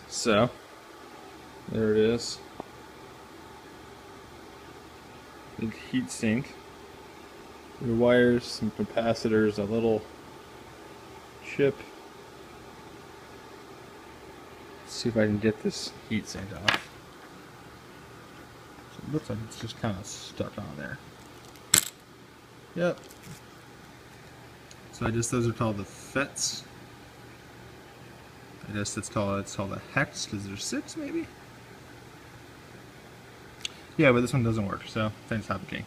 So, there it is. Big heat sink. Your wires, some capacitors, a little chip. Let's see if I can get this heat sink off. So it looks like it's just kind of stuck on there. Yep. So those are called the FETs. I guess it's called a hex because there's 6 maybe. Yeah, but this one doesn't work. So thanks, Happy King.